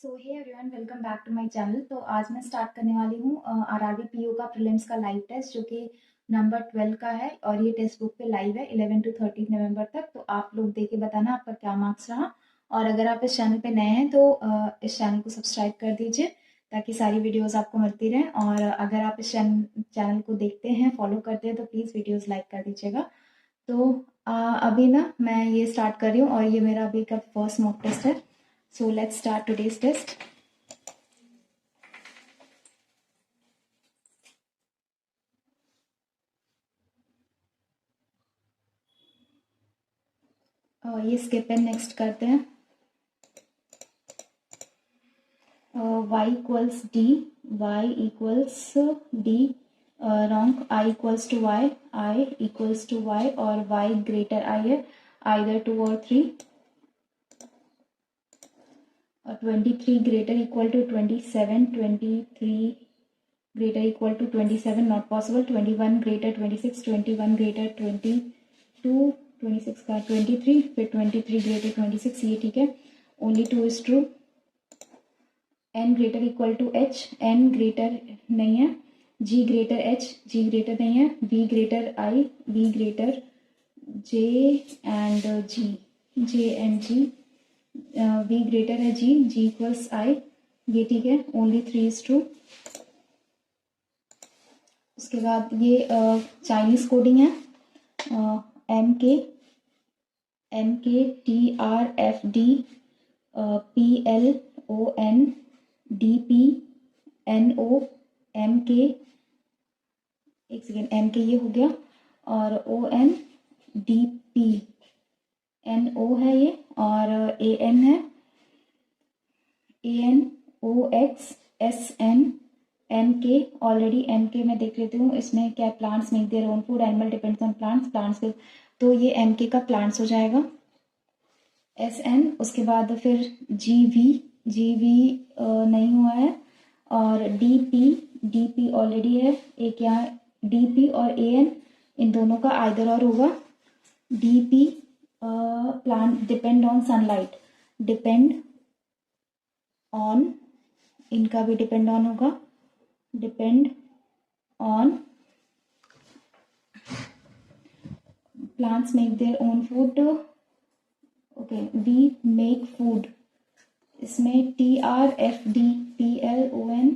So hey everyone, welcome back to my channel. तो आज मैं स्टार्ट करने वाली हूँ आरआरबी पीओ का प्रीलिम्स का लाइव टेस्ट, जो कि नंबर 12 का है और ये टेक्स्ट बुक पे लाइव है 11 to 13 नवंबर तक। तो आप लोग देख के बताना आपका क्या मार्क्स रहा। और अगर आप इस चैनल पे नए हैं तो इस चैनल को सब्सक्राइब कर दीजिए ताकि सारी वीडियोस आपको मिलती रहें। और अगर आप इस चैनल को देखते हैं, फॉलो करते हैं, तो प्लीज़ वीडियोस लाइक कर दीजिएगा। तो अभी ना मैं ये स्टार्ट कर रही हूँ और ये मेरा अभी का फर्स्ट मॉक टेस्ट है। So let's start today's test. ये skip and next करते हैं। Y equals D, Y equals D, wrong, I equals to Y, I equals to Y और Y greater I है, either 2 or 3। और 23 greater equal to 27, 23 greater equal to 27 not possible, 21 greater 26, 21 greater 22, 26 का 23, फिर 23 greater 26, ये ठीक है। only 2 is true। n greater equal to h, n greater नहीं है। g greater h, g greater नहीं है। v greater I, v greater j and g, j and g, v greater है g, g equals I, ये ठीक है। only 3 is true। उसके बाद ये चाइनीज कोडिंग है। MK TRFD PLONDPNO MK, एक सेकेंड, MK ये हो गया और ONDPNO है ये, और AN है, ANOXSN NK। ऑलरेडी NK मैं देख लेती हूँ इसमें क्या, plants make their own food, animal depends on plants के, तो ये MK का प्लांट्स हो जाएगा। SN, उसके बाद फिर GV नहीं हुआ है, और DP ऑलरेडी है एक यहाँ। DP और AN इन दोनों का आइदर और होगा। DP plant depend on sunlight, depend on, इनका भी डिपेंड ऑन होगा, depend on plants make their own food। Okay, we make food, इसमें TRFD PLON,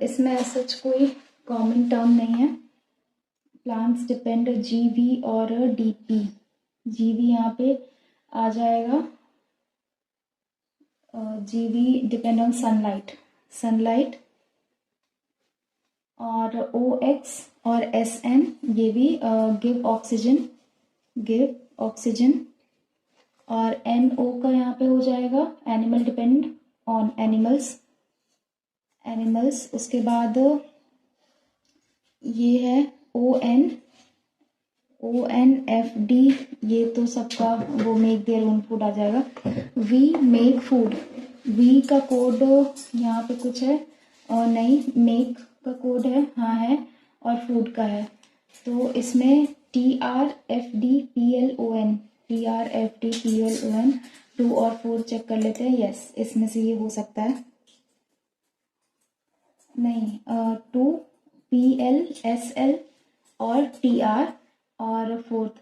इसमें ऐसा कोई कॉमन टर्म नहीं है। प्लांट्स डिपेंड GV और DP, GV यहाँ पे आ जाएगा। GV डिपेंड ऑन सनलाइट, और OX और SN ये भी गिव ऑक्सीजन, और NO का यहाँ पे हो जाएगा एनिमल डिपेंड ऑन एनिमल्स। उसके बाद ये है ONFD, ये तो सबका वो मेक देयर ओन फूड आ जाएगा। वी मेक फूड, वी का कोड यहाँ पे कुछ है और नहीं, मेक का कोड है, हाँ है, और फूड का है, तो इसमें TRFD PLON 2 और 4 चेक कर लेते हैं। यस, इसमें से ये हो सकता है, नहीं 2 PLSL और TR, और 4th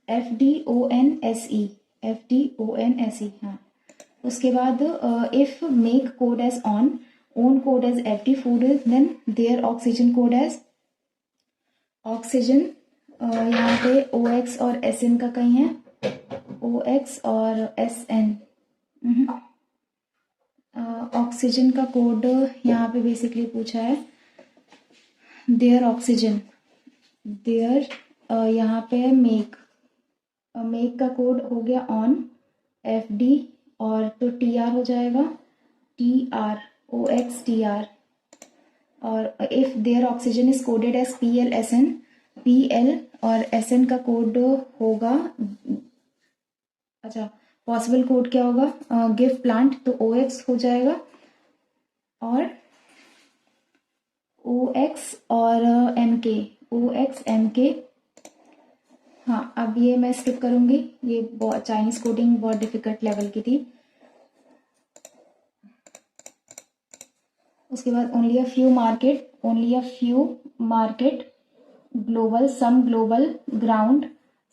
FDONSE, हाँ। उसके बाद if make code as on, on code as FD, food is, then there oxygen code as oxygen. यहाँ पे OX और SN का कहीं है, OX और SN, ऑक्सीजन का कोड यहाँ पे बेसिकली पूछा है, देयर ऑक्सीजन, देयर यहाँ पे है मेक का कोड हो गया ऑन, FD, और तो TR हो जाएगा, OX TR। और if there oxygen is coded as PLSN, PL और SN का कोड होगा, अच्छा पॉसिबल कोड क्या होगा, गिव प्लांट, तो OX हो जाएगा, और OX और MK। हाँ, अब ये मैं स्किप करूंगी, ये चाइनीज कोडिंग बहुत डिफिकल्ट लेवल की थी। उसके बाद only a few market global, some global ground,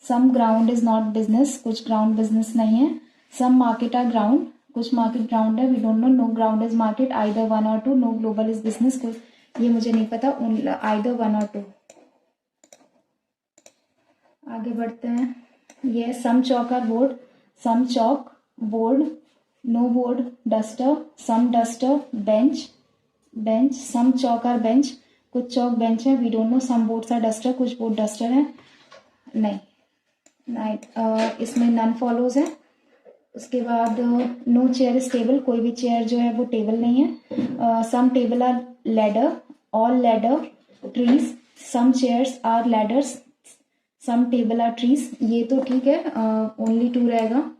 some ground is not business, कुछ ग्राउंड बिजनेस नहीं है, सम मार्केट आर ग्राउंड, कुछ मार्केट ग्राउंड है, we don't know, no ground is market, either one or two, no global is business, ये मुझे नहीं पता, either one or to. आगे बढ़ते हैं, ये some chalk are board, some chalk board, no board duster, some duster bench, bench, some chalk are bench, कुछ chalk bench है, we don't know, some boards are duster, कुछ board duster है, नहीं, इसमें नन फॉलोज है। उसके बाद no chair is table, कोई भी चेयर जो है वो टेबल नहीं है, some table are ladder, all ladder, trees, some chairs are ladders, some table are trees, ये तो ठीक है, ओनली टू रहेगा।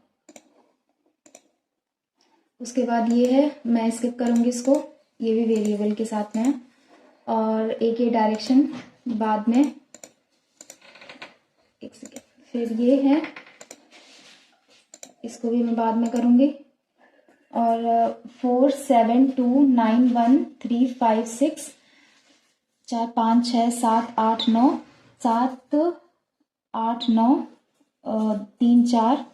उसके बाद ये है, मैं स्किप करूंगी इसको, ये भी वेरिएबल के साथ में है, और एक ये डायरेक्शन बाद में, एक सेकेंड, फिर ये है, इसको भी मैं बाद में करूंगी, और 4 7 2 9 1 3 5 6 4 5 6 7 8 9 7 8 9 3 4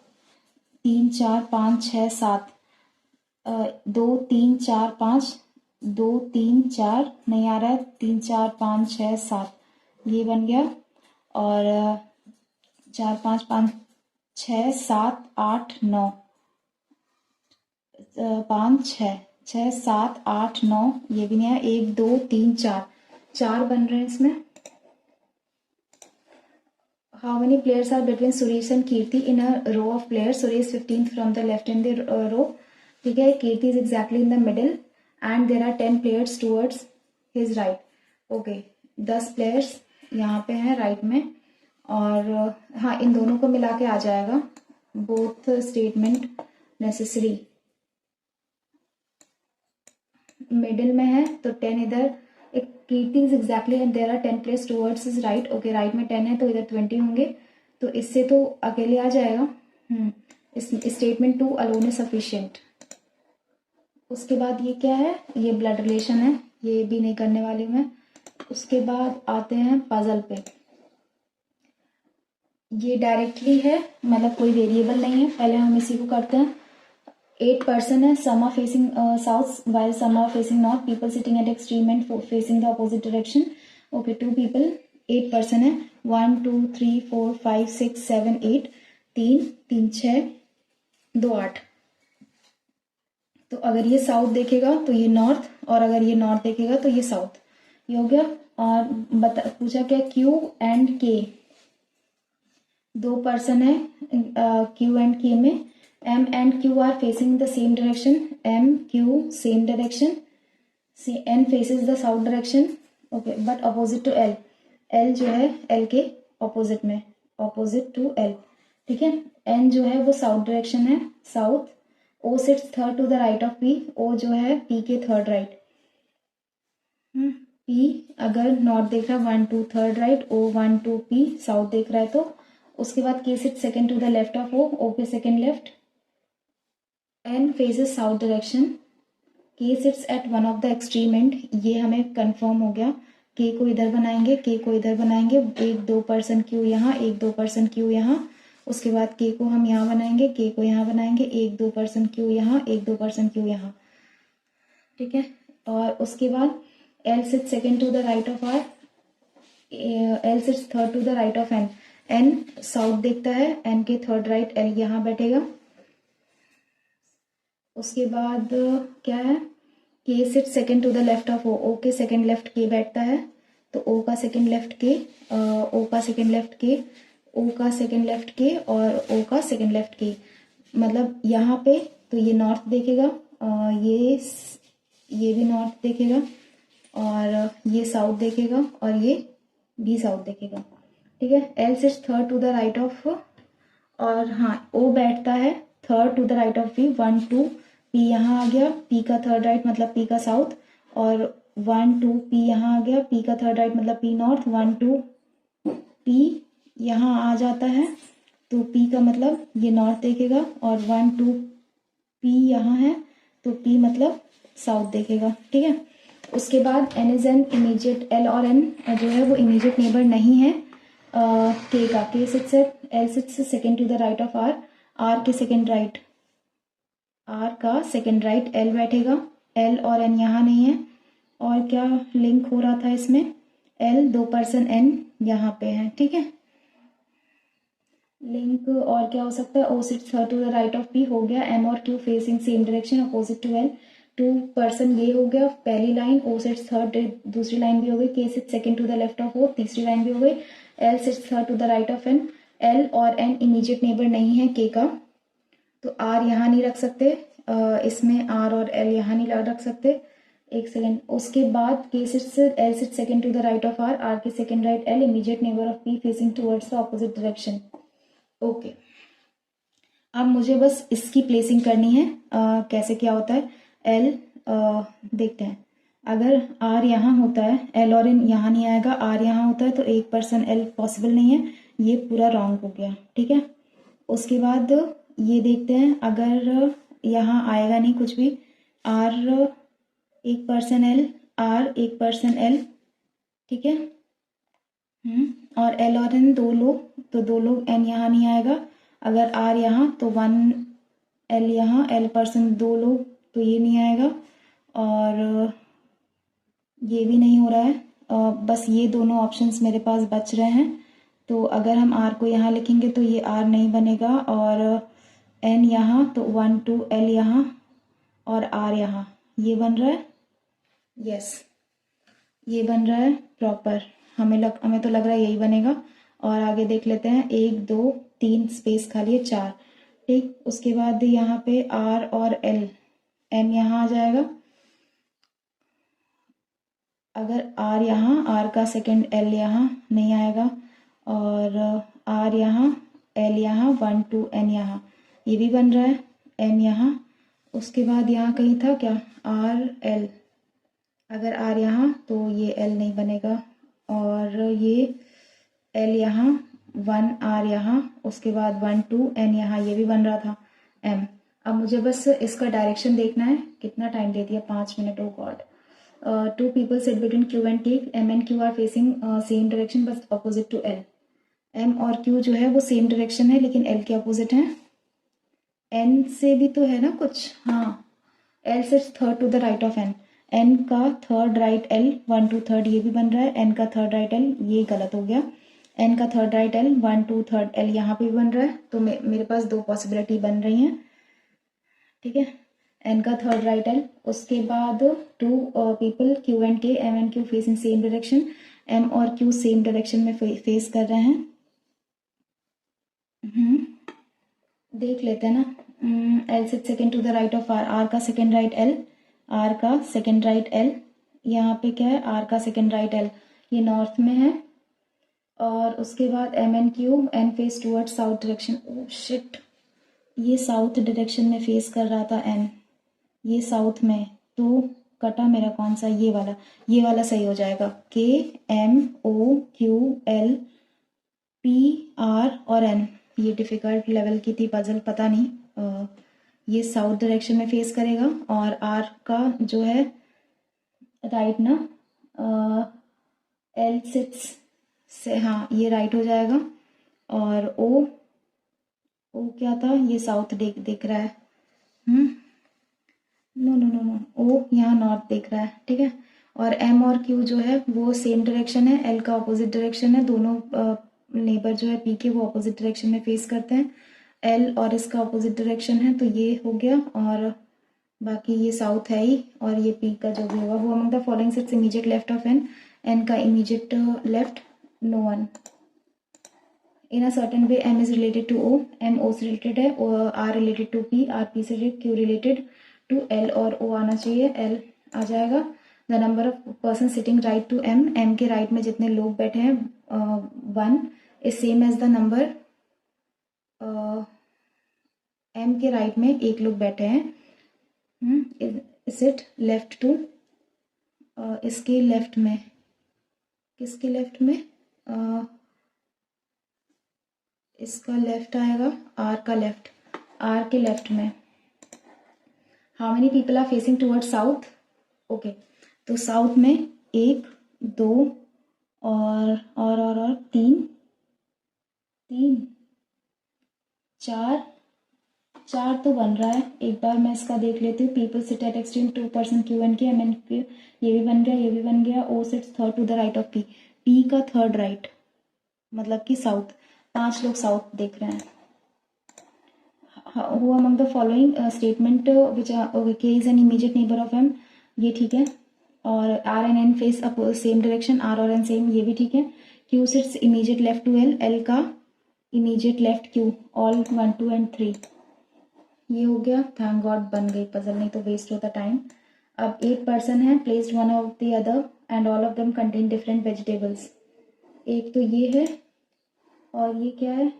5 6 7 2 3 4 5 2 3 4 नहीं आ रहा है, 3 4 5 6 7, ये बन गया, और 4 5 5 6 7 8 9 5 6 6 7 8 9, ये भी नहीं है, 1 2 3 4, 4 बन रहे हैं इसमें। How many players are between Suresh and Kirti in a row of players, Suresh 15th from the left in the row, ठीक है, Kirti is exactly in the middle and there are 10 players towards his right, okay, 10 players यहाँ पे हैं right में, और हाँ, इन दोनों को मिला के आ जाएगा, बोथ स्टेटमेंट नेसेसरी, मिडिल में है तो 10 इधर, एक Kirti is exactly and there are 10 places towards his right, okay, right में 10 है तो इधर 20 होंगे, तो इससे तो अकेले आ जाएगा, इस स्टेटमेंट 2 अलोन इज सफिशिएंट। उसके बाद ये क्या है, ये ब्लड रिलेशन है, ये भी नहीं करने वाली मैं। उसके बाद आते हैं पजल पे, ये डायरेक्टली है, मतलब कोई वेरिएबल नहीं है, पहले हम इसी को करते हैं। 8 person है, some are facing south while some are facing north, people sitting at extreme end facing the opposite direction, okay, 2 people, 8 person है, 1 2 3 4 5 6 7 8, 3 3 6 2 8, तो अगर ये साउथ देखेगा तो ये नॉर्थ, और अगर ये नॉर्थ देखेगा तो ये साउथ, ये हो गया। और पूछा क्या, क्यू एंड के, 2 person है क्यू एंड के में, M and Q are facing the same direction, M, Q, same direction, N faces the south direction, okay, but opposite to L, L जो है L के opposite में, opposite to L, ठीक है, N जो है वो south direction है, south, O sits third to the right of P, O जो है P के third right, P अगर नॉर्थ देख रहा है 1 2 third right, O 1 2 P south देख रहा है तो, उसके बाद K sit second to the left of O के second left, N faces south direction, K sits at one of the extreme end, ये हमें कंफर्म हो गया, K को इधर बनाएंगे, K को इधर बनाएंगे, 1 2 person Q यहाँ, 1 2 person Q यहाँ, उसके बाद K को हम यहाँ बनाएंगे, K को यहाँ बनाएंगे, 1 2 person Q यहाँ, 1 2 person Q यहाँ, ठीक है, और उसके बाद L sits second to the right of R, L sits third to the right of N, N south देखता है, N के थर्ड राइट L यहाँ बैठेगा। उसके बाद क्या है, K sit second to the left of O के सेकेंड लेफ्ट K बैठता है, तो O का सेकेंड लेफ्ट K, O का सेकेंड लेफ्ट K, O का सेकेंड लेफ्ट K और O का सेकेंड लेफ्ट K, मतलब यहाँ पे तो ये नॉर्थ देखेगा, ये भी नॉर्थ देखेगा, और ये साउथ देखेगा, और ये भी साउथ देखेगा, ठीक है। L sits third to the right of, और हाँ O बैठता है third to the right of P, 1 2 P यहाँ आ गया, P का थर्ड राइट मतलब P का साउथ, और 1 2 P यहाँ आ गया, P का थर्ड राइट मतलब P नॉर्थ, 1 2 P यहाँ आ जाता है तो P का मतलब ये नॉर्थ देखेगा, और 1 2 P यहाँ है तो P मतलब साउथ देखेगा, ठीक है। उसके बाद n is an immediate, l और n जो है वो इमीजिएट नेबर नहीं है k का। k sits l sits second to the right of r, r के सेकेंड राइट, r का सेकेंड राइट l बैठेगा, l और n यहाँ नहीं है। और क्या लिंक हो रहा था इसमें, l 2% n यहाँ पे है, ठीक है। लिंक और क्या हो सकता है, o sits third to the right of p हो गया, m और q facing same direction opposite to l, 2% ये हो गया पहली लाइन, o सिट्स थर्ड दूसरी लाइन भी हो गई, k sits second to the left of o तीसरी लाइन भी हो गई, l sits third to the right of n, l और n इमीडिएट नेबर नहीं है k का, तो r यहाँ नहीं रख सकते, इसमें r और l यहाँ नहीं रख सकते। एक सेकेंड, उसके बाद k sits l sits second to the right of r, r के second right l, immediate neighbour of p facing towards the opposite direction. Okay, अब मुझे बस इसकी प्लेसिंग करनी है, कैसे क्या होता है। L देखते हैं, अगर R यहाँ होता है, L और N यहाँ नहीं आएगा, R यहाँ होता है तो 1% L पॉसिबल नहीं है, ये पूरा रॉन्ग हो गया, ठीक है। उसके बाद ये देखते हैं, अगर यहाँ आएगा नहीं कुछ भी, R 1% L, R 1% L, ठीक है। और L और N दो लोग, तो दो लोग, N यहाँ नहीं आएगा, अगर R यहाँ तो 1 L यहाँ, L% दो लोग तो ये नहीं आएगा, और ये भी नहीं हो रहा है, बस ये दोनों ऑप्शंस मेरे पास बच रहे हैं। तो अगर हम R को यहाँ लिखेंगे तो ये R नहीं बनेगा, और N यहाँ तो 1 2 L यहाँ और R यहाँ, ये बन रहा है, यस ये बन रहा है प्रॉपर, हमें तो लग रहा है यही बनेगा। और आगे देख लेते हैं, 1 2 3 स्पेस खाली है 4, ठीक। उसके बाद यहाँ पे R और L, N यहाँ आ जाएगा, अगर R यहाँ, R का सेकंड L यहाँ नहीं आएगा, और R यहाँ, L यहाँ, 1 2 N यहाँ, ये भी बन रहा है, N यहाँ। उसके बाद यहाँ कहीं था क्या, R L, अगर R यहाँ तो ये L नहीं बनेगा, और ये L यहाँ, 1 R यहाँ, उसके बाद 1 2 N यहाँ, ये भी बन रहा था M। अब मुझे बस इसका डायरेक्शन देखना है, कितना टाइम दे दिया, 5 minute, O God. 2 people sit between Q and K, M and Q are facing same direction but opposite to L। M और Q जो है वो सेम डायरेक्शन है लेकिन L के अपोजिट है। N से भी तो है ना कुछ, हाँ, L से third to the right of N, N का थर्ड राइट L, 1 2 थर्ड ये भी बन रहा है, N का थर्ड राइट L, ये गलत हो गया, N का third right L, 1 2 third L यहाँ पे भी बन रहा है, तो मेरे पास दो पॉसिबिलिटी बन रही हैं, ठीक है। N का थर्ड राइट L, उसके बाद 2 people Q and K, M and Q face in same direction, M और Q सेम डायरेक्शन में फेस कर रहे हैं। देख लेते हैं ना, L sit second to the right of R, R का सेकेंड राइट L, R का सेकेंड राइट L, यहाँ पे क्या है, R का सेकेंड राइट L, ये नॉर्थ में है। और उसके बाद M and Q, N face toward south direction, oh shit, ये साउथ डायरेक्शन में फेस कर रहा था N, ये साउथ में, तो कटा मेरा कौन सा, ये वाला सही हो जाएगा, K M O Q L P R और N। ये डिफिकल्ट लेवल की थी पजल, पता नहीं, ये साउथ डायरेक्शन में फेस करेगा, और R का जो है राइट ना, L सिक्स से, हाँ ये राइट हो जाएगा, और O क्या था, ये साउथ दिख रहा है, नो, O यहाँ नॉर्थ दिख रहा है, ठीक है। और M और Q जो है वो सेम डायरेक्शन है, L का अपोजिट डायरेक्शन है, दोनों नेबर जो है P के वो अपोजिट डायरेक्शन में फेस करते हैं, L और इसका अपोजिट डायरेक्शन है, तो ये हो गया, और बाकी ये साउथ है ही, और ये P का जो भी होगा वो among the following sits immediate left of N, N का immediate left no one. In a certain way M is related to O, M O से रिलेटेड है, R related to P, R P से related, Q related to L और O आना चाहिए, L आ जाएगा। The number of person sitting right to M, M के right में जितने लोग बैठे हैं 1 is same as the number, M के राइट में एक लोग बैठे हैं, सिट लेफ्ट टू, इसके लेफ्ट में, किसके लेफ्ट में, इसका लेफ्ट आएगा, R का लेफ्ट, R के लेफ्ट में। How many people are facing toward south, okay, तो साउथ में 1 2 और 3 4 4 तो बन रहा है। एक बार मैं इसका देख लेती हूँ। People sit at extreme 2% Q and K M N Q, ये भी बन गया, ये भी बन गया। O sits third to the right of P, P का थर्ड राइट, मतलब कि साउथ। 5 लोग साउथ देख रहे हैं। Who among the following statement which K is an immediate neighbour of M, ये ठीक है। और R and N face up same direction, R और एन सेम, ये भी ठीक है। Q sits immediate left to L, L का immediate left Q, all 1 2 and 3, ये हो गया। थैंक गॉड बन गई पजल, नहीं तो वेस्ट होता टाइम। अब 8 पर्सन है, placed one of the other and all of them contain different vegetables. एक तो ये है और ये क्या है,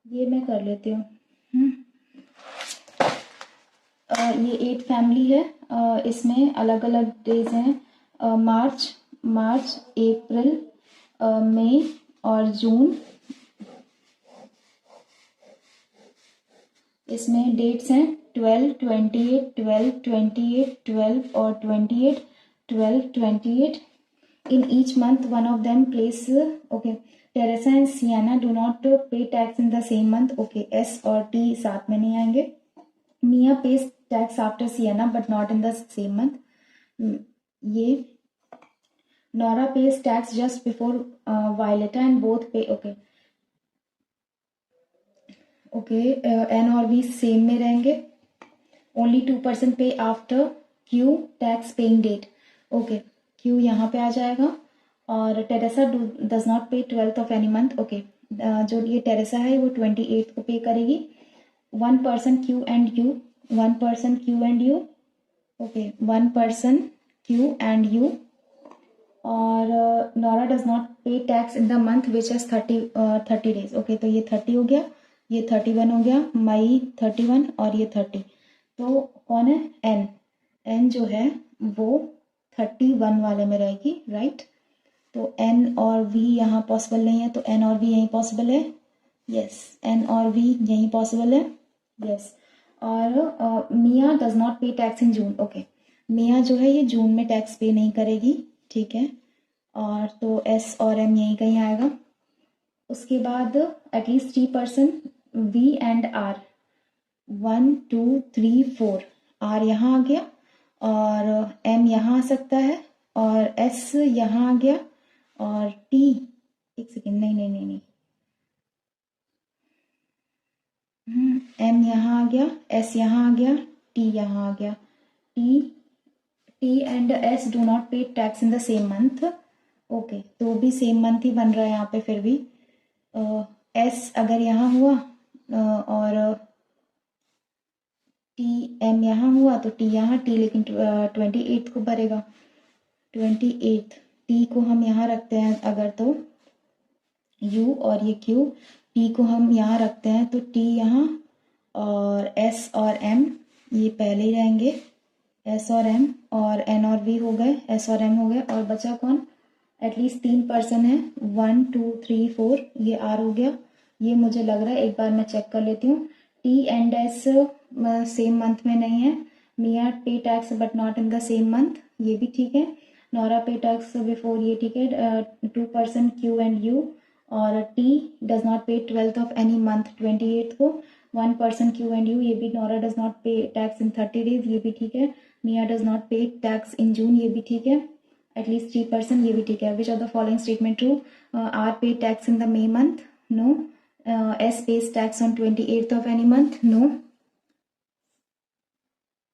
ये मैं कर लेती हूँ। ये 8 फैमिली है। इसमें अलग अलग डेज हैं, मार्च अप्रैल मई और जून। इसमें डेट्स हैं 12 28 12 28 12 और 28 12 28। In each month, one of them place, okay, Teresa and Sienna do not pay tax in the same month. Okay, S और T साथ में नहीं आएंगे। Mia pays tax after Sienna but not in the same month. ये Nora pays tax just before Violetta and both pay. Okay, N और V same में रहेंगे। Only 2% pay after Q tax paying date. Okay, Q यहाँ पे आ जाएगा। और Teresa does not पे 12th of any month. Okay, जो ये टेरेसा है वो 28 को पे करेगी। 1 person Q and you, 1 person Q and you, okay, 1 person Q and you. और Nora does not pay tax in the month which is 30 days. Okay, तो ये 30 हो गया, ये 31 हो गया, मई 31 और ये 30। तो कौन है, एन। एन जो है वो 31 वाले में रहेगी, राइट। तो एन और वी यहाँ पॉसिबल नहीं है, तो एन और वी यहीं पॉसिबल है, यस। एन और वी यहीं पॉसिबल है, यस। और मिया does not pay tax in June. Okay, मिया जो है ये जून में टैक्स पे नहीं करेगी, ठीक है। और तो एस और एम यहीं कहीं आएगा। उसके बाद at least 3 person V and R, 1 2 3 4, R यहाँ आ गया और एम यहाँ आ सकता है और एस यहाँ आ गया और टी, एक सेकेंड, नहीं, एम यहाँ आ गया, एस यहाँ आ गया, टी यहाँ आ गया। T and S do not pay tax in the same month. Okay, तो भी सेम मंथ ही बन रहा है यहाँ पे। फिर भी एस अगर यहाँ हुआ और टी एम यहाँ हुआ तो टी यहाँ, टी लेकिन 28 को भरेगा। 28 टी को हम यहाँ रखते हैं अगर, तो यू और ये क्यू, टी को हम यहाँ रखते हैं तो टी यहाँ, और एस और एम ये पहले ही रहेंगे, एस और एम, और एन और वी हो गए, एस और एम हो गए। और बचा कौन, एटलीस्ट 3 पर्सन है, 1 2 3 4, ये आर हो गया। ये मुझे लग रहा है, एक बार मैं चेक कर लेती हूँ। T and S same month में नहीं है। मिया पे tax but not in the same month, ये भी ठीक है। नोरा पे टैक्स बिफोर, ये ठीक है। 2 पर्सन क्यू एंड यू। और टी डज नॉट पे 12th ऑफ एनी मंथ 28 को। 1 पर्सन क्यू एंड यू, ये भी। Nora does not pay tax in 30 days, ये भी ठीक है। मिया डज नॉट पे टैक्स इन जून, ये भी ठीक है। एटलीस्ट 3 पर्सन, ये भी ठीक है। Which are the following statement true, R pay tax in the May month, no. S pays tax on 28th of any month, no.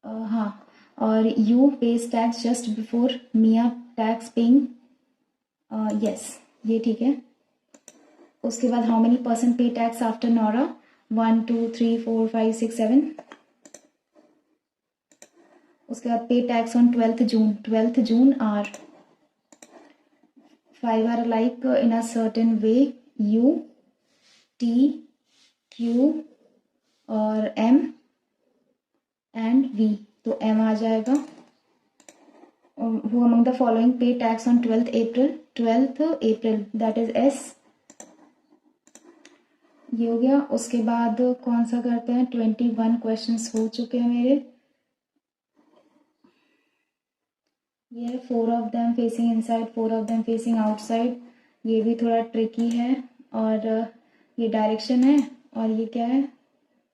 हाँ, और U pays tax just before Mia tax paying, yes, ये ठीक है। उसके बाद how many person pay tax after Nora, 1 2 3 4 5 6 7। उसके बाद pay tax on 12th June, 12th June are. 5 are like in a certain way, U, T, Q और M and V, तो M आ जाएगा। Who among the following pay tax on 12th April, 12th April, that is S, ये हो गया। उसके बाद कौन सा करते हैं, 21 क्वेश्चंस हो चुके हैं मेरे। ये है 4 of them facing inside, 4 of them facing outside. ये भी थोड़ा ट्रिकी है। और ये डायरेक्शन है। और ये क्या है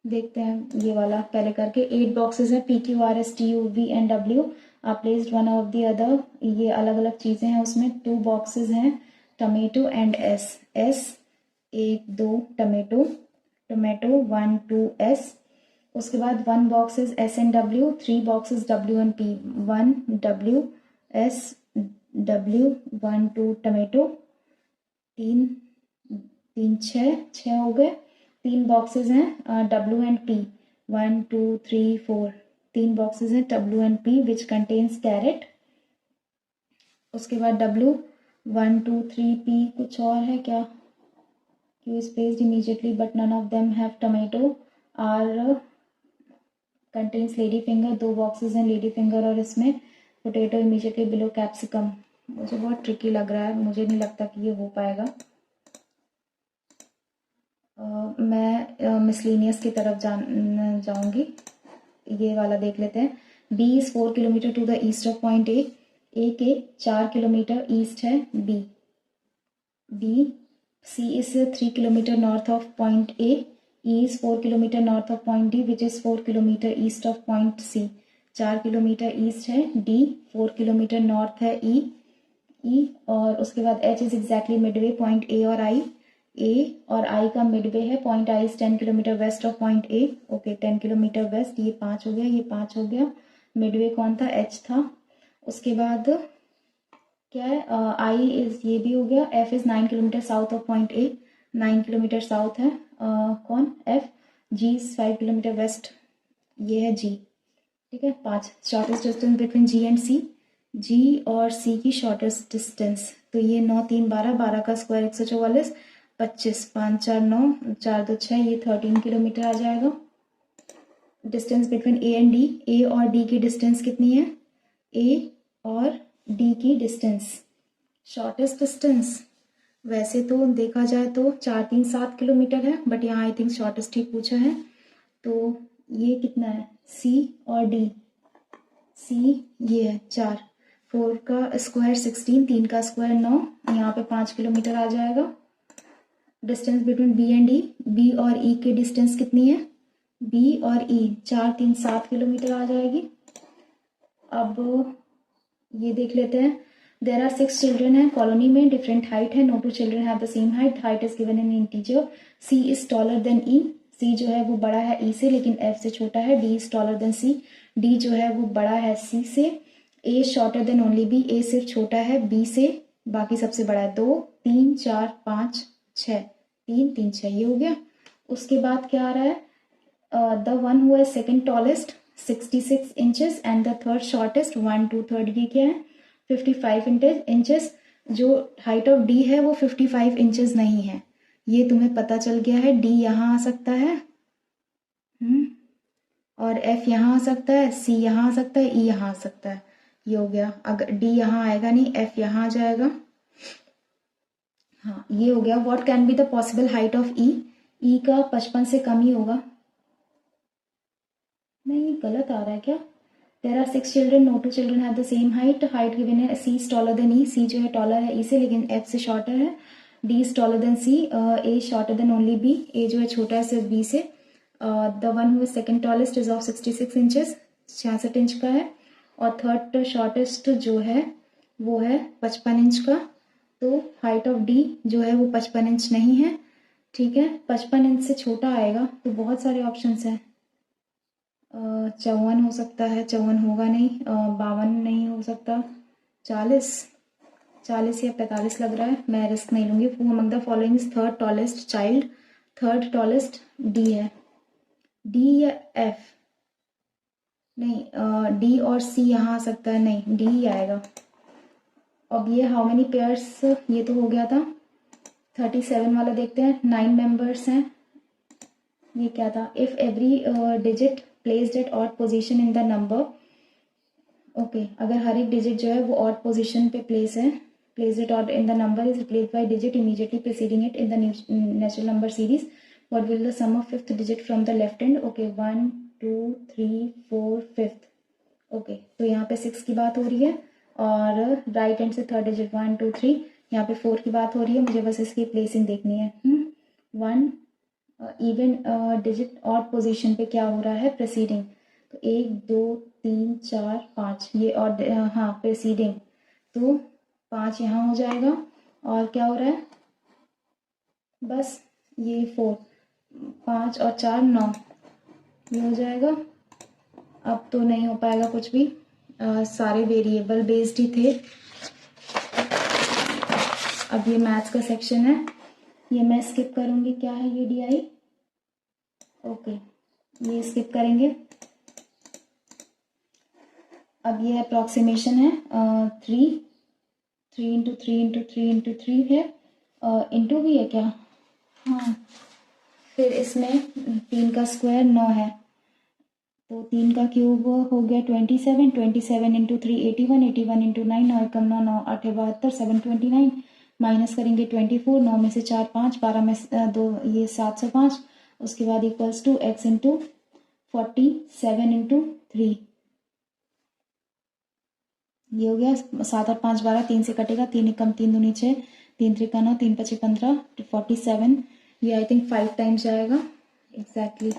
देखते हैं ये वाला पहले करके। 8 बॉक्सेस है P Q R S T U V and W are placed one of the other. ये अलग अलग चीज़ें हैं उसमें। 2 बॉक्सेस हैं tomato and S। S 1 2 tomato, tomato 1 2 S। उसके बाद 1 boxes S and W, 3 boxes W and P। 1 W S W 1 2 tomato, 3 3 6 हो गए। 3 बॉक्सेस हैं W एंड P, 1 2 3 4। 3 बॉक्सेस हैं W and P which contains carrot. उसके बाद W 1 2 3 P कुछ और है क्या? Q is placed immediately but none of them have tomato। R contains lady finger, 2 boxes हैं लेडी फिंगर और इसमें पोटैटो इमीडिएटली बिलो कैप्सिकम। मुझे बहुत ट्रिकी लग रहा है, मुझे नहीं लगता कि ये हो पाएगा। मैं मिसलीनियस की तरफ जाऊंगी। ये वाला देख लेते हैं। B is 4 kilometre to the east of point A। A के 4 किलोमीटर ईस्ट है B। C is 3 kilometer north of point A। E is 4 kilometer north of point D which is 4 kilometer east of point C। 4 kilometre east है D, 4 kilometre north है E। और उसके बाद H is exactly Midway point A और I। A और I का Midway है। Point I is 10 kilometre west of point A। Okay 10 kilometre west. ये 5 हो गया, ये 5 हो गया। मिडवे कौन था? H था। उसके बाद क्या है I इज ये भी हो गया। F is 9 kilometre south of point A, 9 kilometre south है कौन? F। G is 5 kilometre west, ये है G। ठीक है 5। Shortest distance between G and C, G और C की शॉर्टेस्ट डिस्टेंस। तो ये 9 3 12, 12 का स्क्वायर 144, 25 5 4 9, 4 2 6, ये 13 किलोमीटर आ जाएगा। Distance between A and D, A और D की डिस्टेंस कितनी है? A और D की डिस्टेंस, शॉर्टेस्ट डिस्टेंस वैसे तो देखा जाए तो 4 3 7 किलोमीटर है, बट यहाँ आई थिंक शॉर्टेस्ट ही पूछा है। तो ये कितना है? C और D। C ये है 4, 4 का स्क्वायर 16, 3 का स्क्वायर 9, यहाँ पे 5 किलोमीटर आ जाएगा। Distance between B and E, B और E की डिस्टेंस कितनी है? B और E 4 3 7 किलोमीटर आ जाएगी। अब ये देख लेते हैं। देर आर 6 चिल्ड्रन है कॉलोनी में, डिफरेंट हाइट है। No 2 children have the same height. Height is given in integer. C is taller than E। C जो है वो बड़ा है E से लेकिन F से छोटा है। D is taller then C। D जो है वो बड़ा है C से। A shorter than only B। A सिर्फ छोटा है B से, बाकी सबसे बड़ा है। 2 3 4 5 6, 3 3 6, ये हो गया। उसके बाद क्या आ रहा है? द वन हु है second tallest 66 inches and the third shortest 1 2 3, ये क्या है? 55 इंचेस। जो हाइट ऑफ D है वो 55 इंचेस नहीं है, ये तुम्हें पता चल गया है। D यहाँ आ सकता है और F यहाँ आ सकता है, C यहाँ आ सकता है, E यहाँ आ सकता है। ये हो गया। अगर D यहाँ आएगा नहीं, F यहाँ आ जाएगा। हाँ ये हो गया। What can be the possible height of E? E का 55 से कम ही होगा। नहीं गलत आ रहा है क्या? There are 6 children, no 2 children have the same height. Height given है C is taller than E। C जो है टॉलर है E से लेकिन F से शॉर्टर है। D is taller then C। A shorter than only B। A जो है छोटा है सिर्फ B से। The one who is second tallest is of 66 inches, 66 inch का है। और थर्ड शॉर्टेस्ट जो है वो है 55 इंच का। तो हाइट ऑफ D जो है वो 55 इंच नहीं है। ठीक है 55 इंच से छोटा आएगा तो बहुत सारे ऑप्शंस हैं। 54 हो सकता है, 54 होगा नहीं। 52 नहीं हो सकता। 40 या 45 लग रहा है, मैं रिस्क नहीं लूंगी। Who among the following is third tallest child? Third tallest D है। D या F? नहीं D और C यहाँ आ सकता है, नहीं D ही आएगा। अब ये हाउ मेनी पेयर्स, ये तो हो गया था। 37 वाला देखते हैं। 9 मेंबर्स हैं। ये क्या था? If every digit placed at odd position in the number. Okay अगर हर एक डिजिट जो है वो ऑड पोजीशन पे प्लेस है, placed at odd in the number is replace by digit immediately preceding it in the natural number series. What will the sum of fifth digit from the left hand? Okay 1 2 3 4 5। Okay तो यहाँ पे 6 की बात हो रही है। और right hand से थर्ड डिजिट 1 2 3, यहाँ पे 4 की बात हो रही है, मुझे बस इसकी प्लेसिंग देखनी है। 1 इवन डिजिट ऑड पोजीशन पे क्या हो रहा है, प्रेसीडिंग, तो 1 2 3 4 5 ये ऑड, हाँ प्रेसीडिंग, तो 5 यहाँ हो जाएगा। और क्या हो रहा है, बस ये 4, 5 और 4 9, ये हो जाएगा। अब तो नहीं हो पाएगा कुछ भी, सारे वेरिएबल बेस्ड ही थे। अब ये मैथ्स का सेक्शन है, ये मैं स्किप करूंगी। क्या है ये DI, ओके, ये स्किप करेंगे। अब ये अप्रॉक्सीमेशन है, 3 इंटू 3 इंटू 3 इंटू 3 है, इंटू भी है क्या, हाँ। फिर इसमें 3 का स्क्वायर 9 है, तो 3 का क्यूब हो गया 27, 27 इंटू 3 81, 81 इंटू 9 9 कम 9 9 8 72 729, माइनस करेंगे 24, 9 में से 4 5, 12 में 2 ये 705, उसके बाद equals to x into 47 into 3, ये हो गया 7 और 5 12, 3 से कटेगा, 3 एकम 3 दूनी 6, 3 त्रिका 9, 3 पचे 15, 47, ये आई थिंक 5 टाइम्स जाएगा एग्जैक्टली।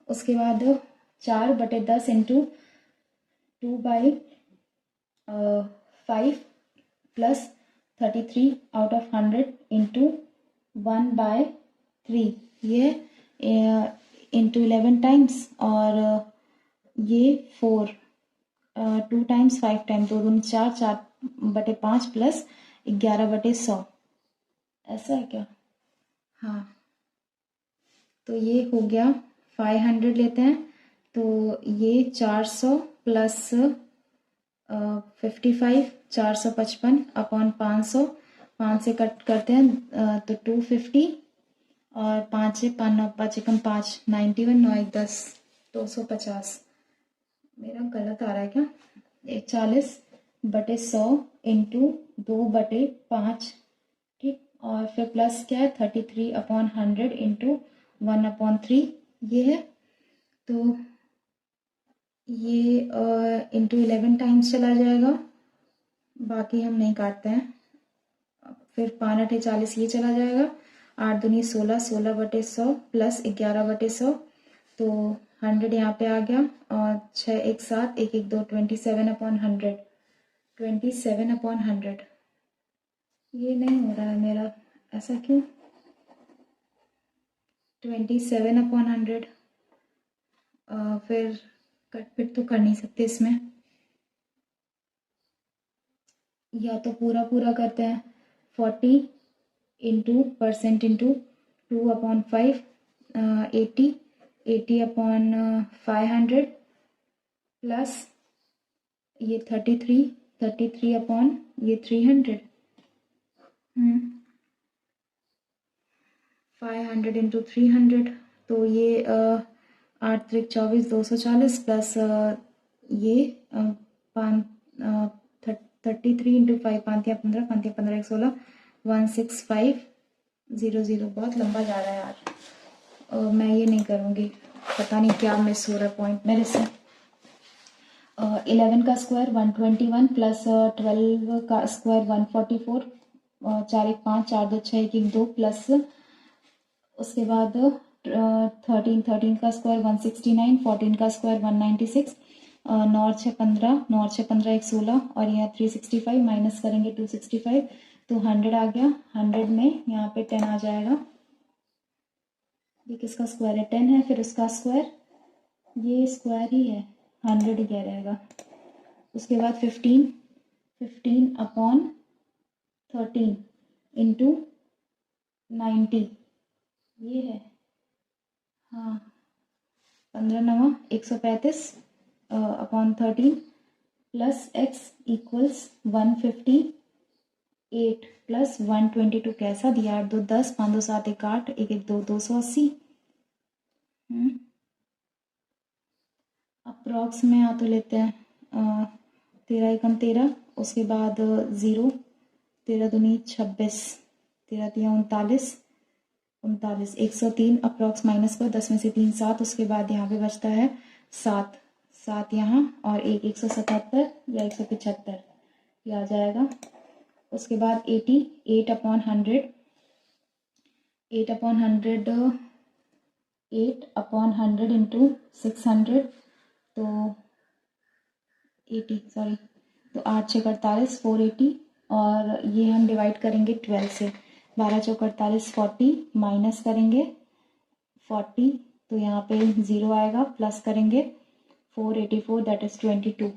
उसके बाद 4/10 into 2/5 plus 33 out of 100 into 1/3, ये इंटू 11 टाइम्स, और ये 4 2 टाइम्स 5 टाइम्स, 2 दूनी 4, 4/5 प्लस 11/100, ऐसा है क्या, हाँ। तो ये हो गया 500 लेते हैं, तो ये 400 प्लस 55 455 अपॉन 500, 5 से कट करते हैं तो 250, और 5 से 5 9 5 एकम 5 91 9 1 10 250, मेरा गलत आ रहा है क्या, 40/100 इंटू 2/5, ठीक, और फिर प्लस क्या है 33/100 इंटू 1/3, ये है। तो ये इंटू 11 टाइम्स चला जाएगा, बाकी हम नहीं काटते हैं। फिर 5 8 40, ये चला जाएगा, 8 दूनी 16, 16/100 प्लस 11/100, तो 100 यहाँ पे आ गया, और 6 1 7 1 1 2 27/100, 27/100, ये नहीं हो रहा है मेरा, ऐसा क्यों, 27/100, फिर कट पिट तो कर नहीं सकते इसमें, या तो पूरा पूरा करते हैं, 40 इंटू परसेंट इंटू 2/5, 80 80/500 प्लस ये 33 अपॉन ये 300, 500 इंटू 300, तो ये 8 3 24 240 प्लस ये 33 इंटू 5 5 15 5 15 16 16500, बहुत लंबा जा रहा है यार, मैं ये नहीं करूँगी, पता नहीं क्या मिस हो रहा है पॉइंट मेरे से। 11 का स्क्वायर 121 प्लस 12 का स्क्वायर 144, 4 1 5 4 2 6 1 1 2 प्लस उसके बाद 13 का स्क्वायर 169, 14 का स्क्वायर 196, 9 और 6 15, 9 और 6 15 1 16, और यहाँ 365 माइनस करेंगे 265, तो 100 आ गया, 100 में यहाँ पे 10 आ जाएगा, ये किसका स्क्वायर है 10 है, फिर उसका स्क्वायर, ये स्क्वायर ही है 100 ही क्या रहेगा। उसके बाद 15 अपॉन 13 इंटू 90, ये है, हाँ 15 9 135 upon 13 plus x equals 158 plus 122, कैसा दिया 8 2 10 5 2 7 1 8 1 1 2 280, अप्रॉक्स में आ तो लेते हैं 13 एकम 13, उसके बाद 0, 13 दूनी 26, 13 तिया 39 103 अप्रॉक्स माइनस को 10 में से 3 7, उसके बाद यहाँ पे बचता है 7 7 यहाँ और 177 या 175 ये आ जाएगा। उसके बाद 80, 8/100, 8/100 इंटू 600 तो 80 सॉरी तो 8 6 48 480 और ये हम डिवाइड करेंगे 12 से। 12 चौक 48 40 माइनस करेंगे 40 तो यहाँ पे 0 आएगा, प्लस करेंगे 484 that is 22।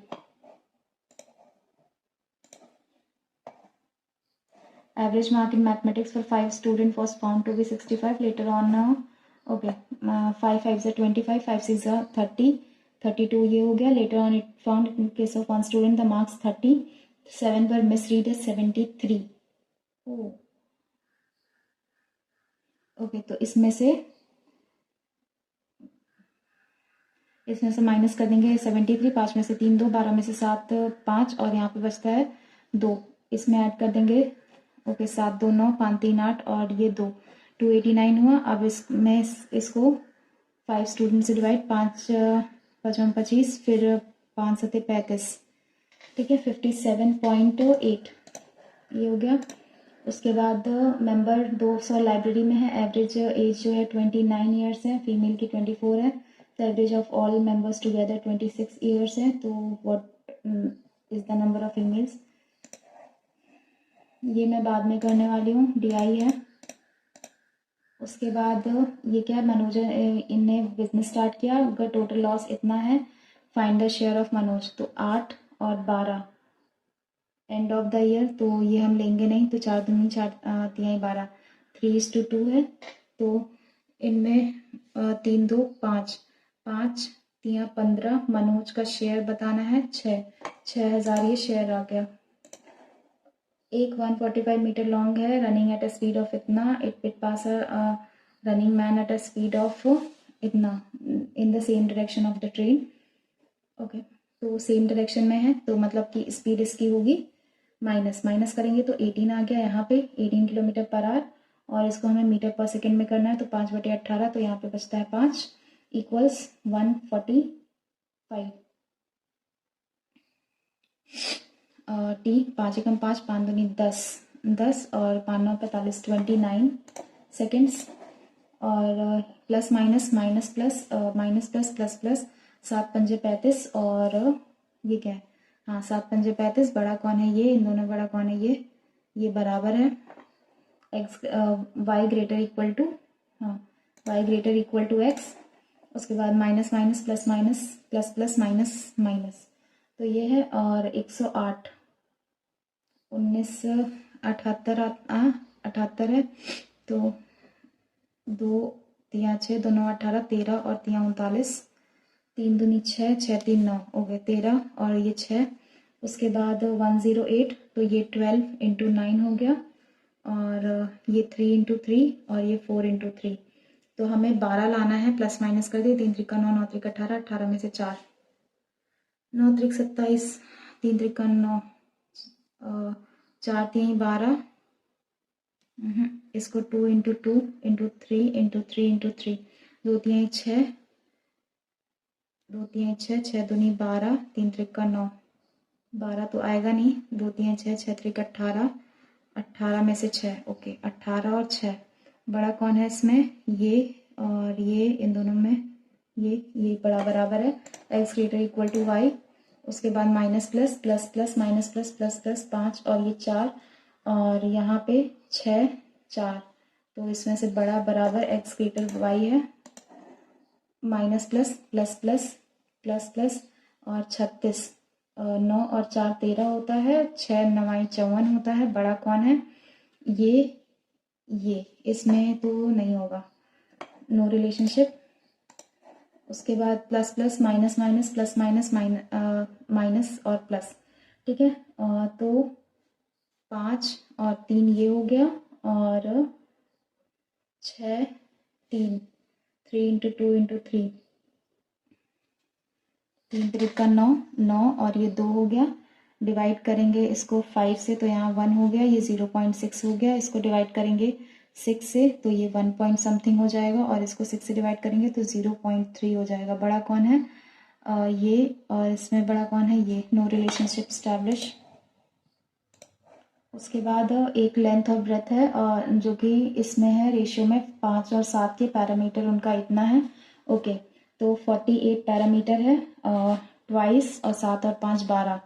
Average mark in mathematics for 5 students was found to be 65. Later on, okay, 5 5s are 25, 5 6s are 30, 32 ये हो गया। Later on, it found in case of one student the marks 30, 7 पर misread is 73. Oh, okay, तो इसमें से minus कर देंगे 73, 5 में से 3 2, 12 में से 7 5 और यहाँ पे बचता है 2। इसमें ऐड कर देंगे ओके 7 2 9 5 3 8 और ये 2 289 हुआ। अब इसमें इसको 5 स्टूडेंट से डिवाइड 5 5 25 फिर 5 7 35 ठीक है 57.8 ये हो गया। उसके बाद मेंबर 200 लाइब्रेरी में है। एवरेज एज जो है 29 ईयर्स है, फीमेल की 24 है। The average of all members together 26 years है। तो what is the number of females, ये मैं बाद में करने वाली हूँ, DI है। उसके बाद ये क्या है, मनोज इनने बिजनेस स्टार्ट किया, उनका टोटल लॉस इतना है, find the share of Manoj. तो 8 और 12 एंड ऑफ द ईयर, तो ये हम लेंगे नहीं, तो 4 दूनी 4 3 12 3:2 है। तो इनमें 3 2 5 5 3 15 मनोज का शेयर बताना है 6,000 ये शेयर आ गया। एक 145 मीटर लॉन्ग है, running at a speed of इतना, it pass running man at a speed of इतना in the same direction of the train. Okay, तो सेम डायरेक्शन में है तो मतलब कि स्पीड इसकी होगी माइनस करेंगे तो 18 आ गया यहाँ पे 18 किलोमीटर पर आवर और इसको हमें मीटर पर सेकेंड में करना है तो 5/18 तो यहाँ पे बचता है 5 इक्वल्स 145 टी 5 एकम 5 5 दूनी 10 और 5 9 45 29 सेकेंड्स और plus minus minus plus minus plus plus plus 7 पंजे 35 और ये क्या है, हाँ 7 पंजे 35, बड़ा कौन है ये, इन दोनों बड़ा कौन है ये बराबर है X Y greater equal to, हाँ Y greater equal to X. उसके बाद minus minus plus minus plus plus minus minus तो ये है और 108 1978 है तो 2 3 6 2 9 18 13 और 3 39 3 दूनी 6 6 3 9 हो गए 13 और ये 6। उसके बाद 108 तो ये 12 इंटू 9 हो गया और ये 3 इंटू 3 और ये 4 इंटू 3 तो हमें 12 लाना है, प्लस माइनस कर दिए 3 3 9 9 3 18 18 में से 4 9 3 27 3 3 9 4 3 12 इसको 2 इंटू 2 इंटू 3 इंटू 3 इंटू 3 2 3 6 2 3 6 6 दूनी 12 3 3 9 12 तो आएगा नहीं, 2 3 6 6 3 18 18 में से 6 ओके 18 और 6 बड़ा कौन है इसमें ये और ये इन दोनों में ये बड़ा बराबर है X greater equal to Y. उसके बाद minus plus plus plus minus plus plus plus 5 और ये 4 और यहाँ पे 6 4 तो इसमें से बड़ा बराबर एक्स ग्रेटर वाई है। Minus plus plus plus plus plus और 36 9 और 4 13 होता है, 6 9 54 होता है, बड़ा कौन है ये इसमें तो नहीं होगा, नो रिलेशनशिप। उसके बाद plus plus minus minus plus minus minus और प्लस ठीक है तो 5 और 3 ये हो गया और 6 3 3 इंटू 2 इंटू 3 3 3 9 9 और ये 2 हो गया। डिवाइड करेंगे इसको 5 से तो यहाँ 1 हो गया, ये 0.6 हो गया। इसको डिवाइड करेंगे 6 से तो ये 1 पॉइंट समथिंग हो जाएगा और इसको 6 से डिवाइड करेंगे तो 0.3 हो जाएगा। बड़ा कौन है ये, और इसमें बड़ा कौन है, ये, नो रिलेशनशिप स्टैब्लिश। उसके बाद एक लेंथ और ब्रेथ है जो कि इसमें है रेशियो में 5 और 7 के पैरामीटर उनका इतना है। ओके, तो 48 पैरामीटर है, ट्वाइस और 7 और 5 12,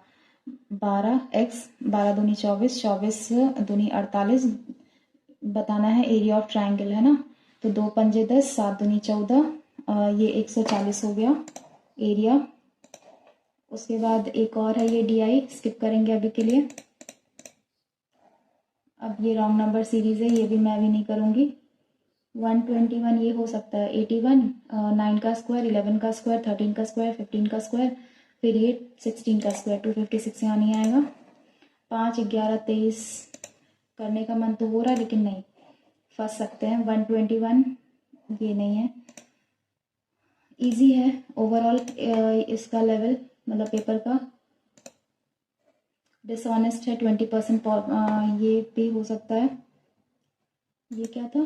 12x, 12 दूनी 24, 24 दूनी 48 बताना है। एरिया ऑफ ट्राइंगल है ना, तो 2 पंजे 10, 7 दूनी 14, ये 140 हो गया एरिया। उसके बाद एक और है, ये DI स्किप करेंगे अभी के लिए। अब ये रॉन्ग नंबर सीरीज है, ये भी मैं भी नहीं करूँगी। 121 ये हो सकता है, 81, 9 का स्क्वायर, 11 का स्क्वायर, 13 का स्क्वायर, 15 का स्क्वायर, फिर ये 16 का स्क्वायर, 256 यहाँ नहीं आएगा। 5, 11, 23 करने का मन तो हो रहा है लेकिन नहीं, फंस सकते हैं। 121 ये नहीं है। इजी है ओवरऑल इसका लेवल, मतलब पेपर का। डिसऑनेस्ट है 20%, ये भी हो सकता है। ये क्या था,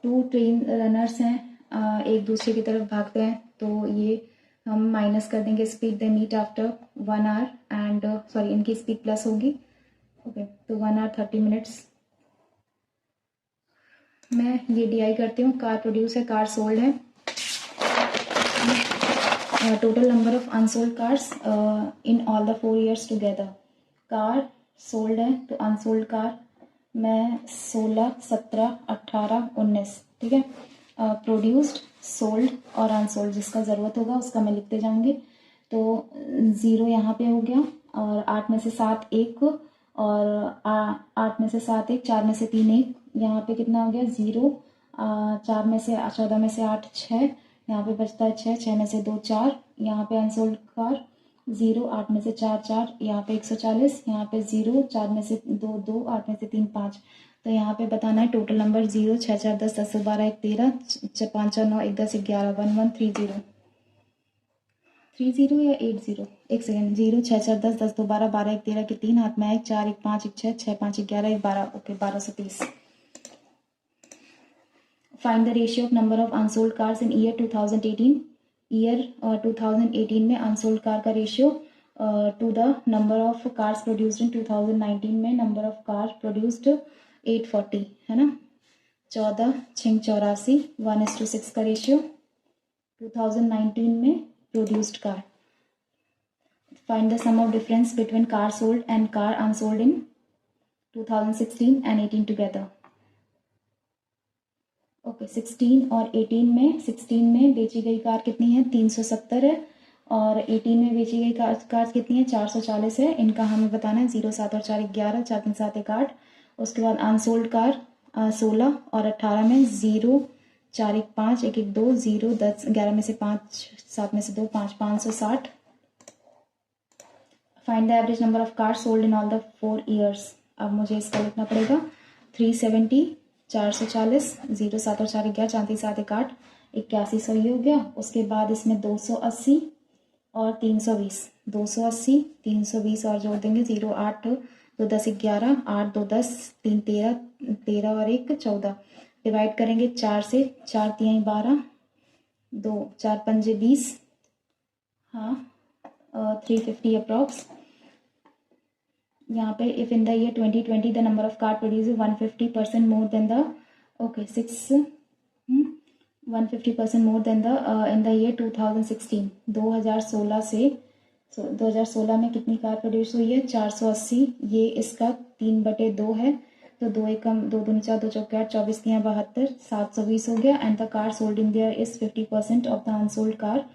2 ट्रेन रनर्स हैं, एक दूसरे की तरफ भागते हैं, तो ये हम माइनस कर देंगे speed. They meet after 1 hour and sorry, इनकी स्पीड प्लस होगी। ओके, तो 1 आवर 30 मिनट्स। मैं ये DI करती हूँ। कार प्रोड्यूस है, कार सोल्ड है। Total number of unsold cars in all the 4 years together. Car sold है तो अनसोल्ड कार मैं 16, 17, 18, 19, ठीक है। प्रोड्यूस्ड, सोल्ड और अनसोल्ड जिसका ज़रूरत होगा उसका मैं लिखते जाऊंगी। तो 0 यहाँ पे हो गया, और 8 में से 7 1, और 8 में से 7 1, 4 में से 3 1, यहाँ पे कितना हो गया 0, 4 में से 14 में से 8 6, यहाँ पे बचता है 6, 6 में से 2 4, यहाँ पे अनसोल्ड कार 0, 8 में से 4 4, यहाँ पे 140, यहाँ पे 0, 4 में से 2 2, 8 में से 3 5। तो यहाँ पे बताना है टोटल नंबर 0, 6 4 10, 10 12 1 13, 5 4 9 1 10 11, 1 1 3 0, 3 0 या 8 0, एक सेकेंड। 0 6 4 10, 10 2 12, 12 1 13 के 3 हाथ में 1 4 1 5 1 6 6 5 1 11 1 12। Okay, 1230। Find the ratio of number of unsold cars in year 2018। Year 2018 में अनसोल्ड कार का ratio two the number of cars produced in 2019 में नंबर ऑफ कार प्रोड्यूस्ड 840 है ना। 14 6 84, 1:6 का रेशियो 2019 में produced car. Find the sum of difference between car sold and car unsold in 2016 and 18 together. Okay, 16 और 18 में, 16 में बेची गई कार कितनी है 370 है, और 18 में बेची गई कार कितनी है 440 है। इनका हमें बताना है। 0 7 और 4 11, 4 3 7 1 8। उसके बाद अनसोल्ड कार 16 और 18 में 0 4 1 5 1 1 2 0 10 11 में से 5 7 में से 2 5 560। Find the average number of car sold in all the 4 years। अब मुझे इसका लिखना पड़ेगा 370, 440, 0 7 और 4 11, 4 3 7 1 8, 8100 ये हो गया। उसके बाद इसमें 280 और 320, 280 320 और जोड़ देंगे 0 8 2 10 11, 8 2 10, 3 13, 13 और 1 14। डिवाइड करेंगे 4 से, 4 3 12, 2 4 पंजे 20, हाँ 350 अप्रॉक्स। यहाँ पे if in the year 2020 the number of car produce 150% more than the, okay 150% more than the in the year 2016, 2016 से 2016 में कितनी कार प्रोड्यूस हुई है 480। ये इसका 3/2 है, तो 2 एकम 2 दूनी 4 2 चौके 8, 24 के 72, 720 हो गया। And the car sold in their is 50% of the unsold car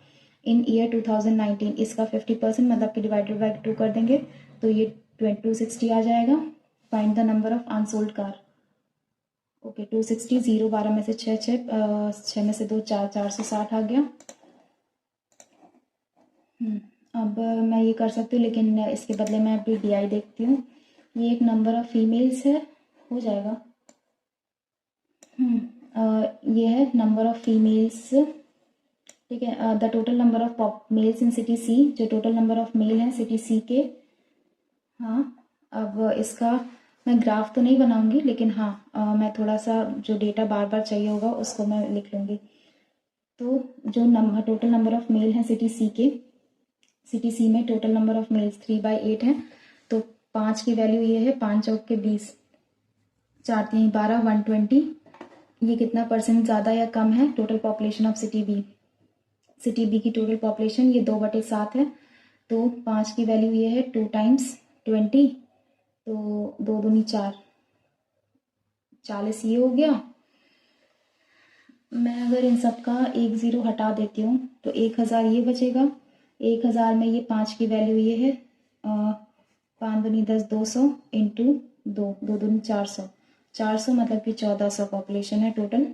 in year 2019। इसका 50% मतलब कि डिवाइडेड बाई 2 कर देंगे तो ये 260 आ जाएगा। Find the number of unsold car. Okay, 260, 0 12 में से 6 6, 6 में से 2 4, 460 आ गया। अब मैं ये कर सकती हूँ, लेकिन इसके बदले मैं अभी DI देखती हूँ। ये एक नंबर ऑफ फीमेल्स है, हो जाएगा। ये है नंबर ऑफ फीमेल्स, ठीक है। The total number of males in city C, जो टोटल नंबर ऑफ मेल हैं सिटी C के। हाँ, अब इसका मैं ग्राफ तो नहीं बनाऊंगी, लेकिन हाँ मैं थोड़ा सा जो डेटा बार बार चाहिए होगा उसको मैं लिख लूँगी। तो जो टोटल नंबर ऑफ मेल है सिटी सी में टोटल नंबर ऑफ मेल्स 3/8 है। तो 5 की वैल्यू ये है, 5 चौक के 20, 4 3 12, 120। ये कितना परसेंट ज़्यादा या कम है? Total population of city B की टोटल पॉपुलेशन ये 2/7 है। तो 5 की वैल्यू ये है 2 टाइम्स 20, तो 2 दूनी 4, 40 ये हो गया। मैं अगर इन सब का 1 0 हटा देती हूँ तो 1000 ये बचेगा। 1000 में ये 5 की वैल्यू ये है, 5 दूनी 10, 200 इंटू 2, 2 दूनी 400, 400 मतलब कि 1400 पॉपुलेशन है टोटल।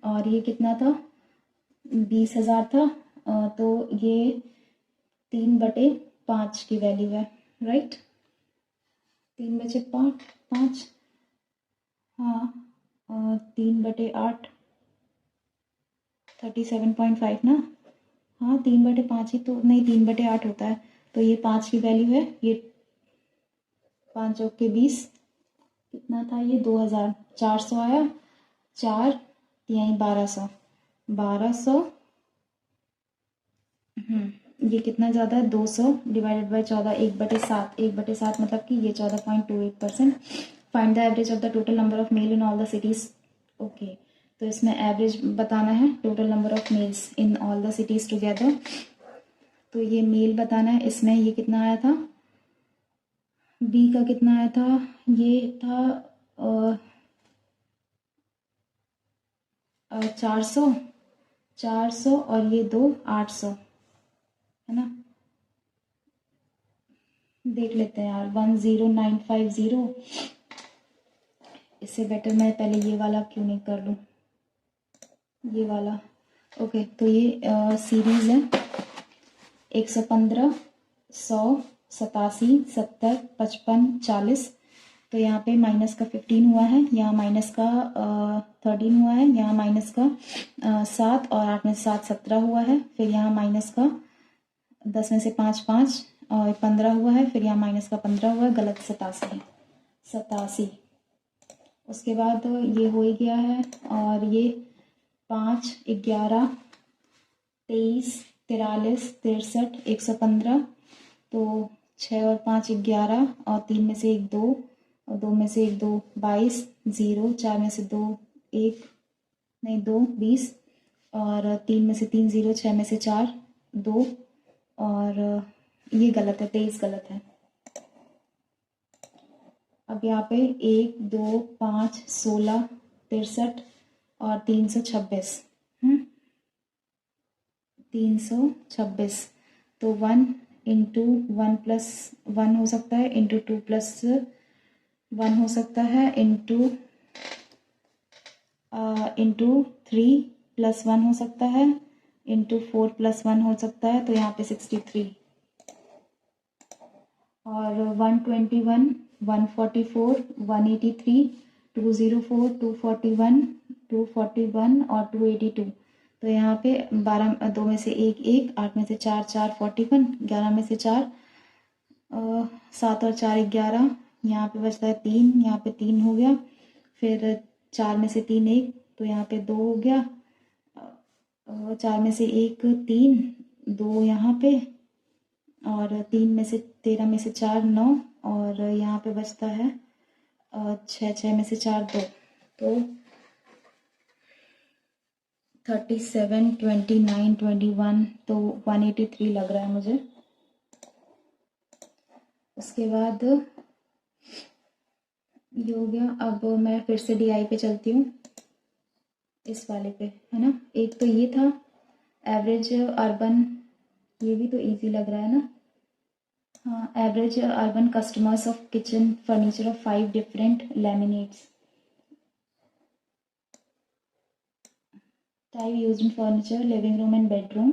और ये कितना था? 20,000 था। तो ये 3/5 की वैल्यू है, राइट? 3/5, हाँ, 3/8, 37.5 ना। हाँ, 3/5 ही तो नहीं, 3/8 होता है। तो ये 5 की वैल्यू है, ये 5 चौक के 20, कितना था ये? 2400 आया। 4 तिहाई 1200, 1200। ये कितना ज़्यादा है? 200 डिवाइडेड बाई 14, 1/7, 1/7 मतलब कि ये 14.28%। Find the average of the total number of male in all the cities. Okay, तो इसमें एवरेज बताना है, total number of males in all the cities together. तो ये मेल बताना है। इसमें ये कितना आया था? बी का कितना आया था? ये था 400 और ये 2 800 है ना। देख लेते हैं यार, 10950। इससे बेटर मैं पहले ये वाला क्यों नहीं कर लूँ, ये वाला। ओके, तो ये सीरीज़ है 115, 100, 87, 70, 55, 40। तो यहाँ पे माइनस का 15 हुआ है, यहाँ माइनस का 13 हुआ है, यहाँ माइनस का 7 और 8 में से 7 17 हुआ है। फिर यहाँ माइनस का 10 में से 5 5 और 15 हुआ है। फिर यहाँ माइनस का 15 हुआ है, गलत 87। उसके बाद ये हो ही गया है। और ये 5 11 23 43 63 115। तो 6 और 5 11 और 3 में से 1 2 और 2 में से 1 2 22, 0 4 में से 2 1 नहीं 2 20 और 3 में से 3 0, 6 में से 4 2 और ये गलत है, 23 गलत है। अब यहाँ पे 1 2 5 16 63 और 326, 326। तो 1 इंटू 1 प्लस 1 हो सकता है, इंटू 2 प्लस 1 हो सकता है, इंटू 3 प्लस 1 हो सकता है, इंटू 4 प्लस 1 हो सकता है। तो यहाँ पे 63 और 121 144 183 204 241 241 और 282। तो यहाँ पे 12 2 में से 1 1, 8 में से 4 4 41, 11 में से 4 7 और 4 11। यहाँ पे बचता है 3, यहाँ पे 3 हो गया। फिर 4 में से 3 1, तो यहाँ पे 2 हो गया। 4 में से 1 3, 2 यहाँ पे, और 3 में से 13 में से 4 9 और यहाँ पे बचता है 6 6 में से 4 2। तो 37 29 21, तो 183 लग रहा है मुझे। उसके बाद ये हो गया। अब मैं फिर से DI पे चलती हूँ, इस वाले पे, है ना। एक तो ये था एवरेज अर्बन, ये भी तो इजी लग रहा है ना। हाँ, average urban customers of kitchen furniture of 5 different laminates, type used in furniture living room and bedroom.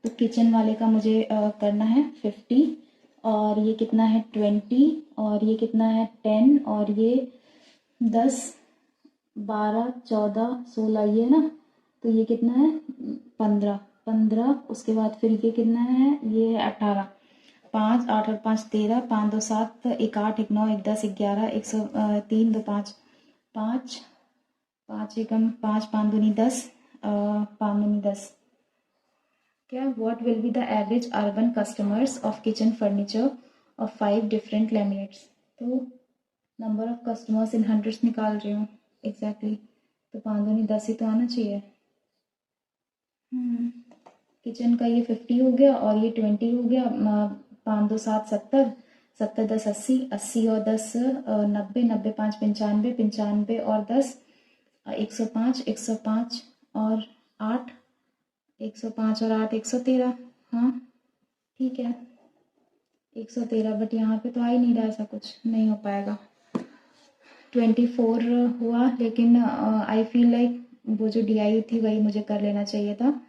तो किचन वाले का मुझे करना है 50, और ये कितना है 20, और ये कितना है 10, और ये 10 12 14 16 ये ना। तो ये कितना है 15। उसके बाद फिर ये कितना है, ये है 18। 5 8 और 5 13, 5 2 7 1 8 1 9 1 10 11 103 2 5 5 5 एकम 5 5 दूनी 10 5 दूनी 10 क्या, what will be the average urban customers of kitchen furniture of 5 different laminates. तो number of customers in hundreds निकाल रही हूँ एग्जैक्टली, तो 5 दूनी 10 ही तो आना चाहिए। किचन का ये 50 हो गया और ये 20 हो गया, 5 2 7 70, 70 10 80, 80 और 10 90, 90 5 95, 95 और 10 105, 105 और 8, 105 और 8 113। हाँ ठीक है 113, बट यहाँ पे तो आ ही नहीं रहा, ऐसा कुछ नहीं हो पाएगा। 24 हुआ, लेकिन आई फील लाइक वो जो DI थी वही मुझे कर लेना चाहिए था।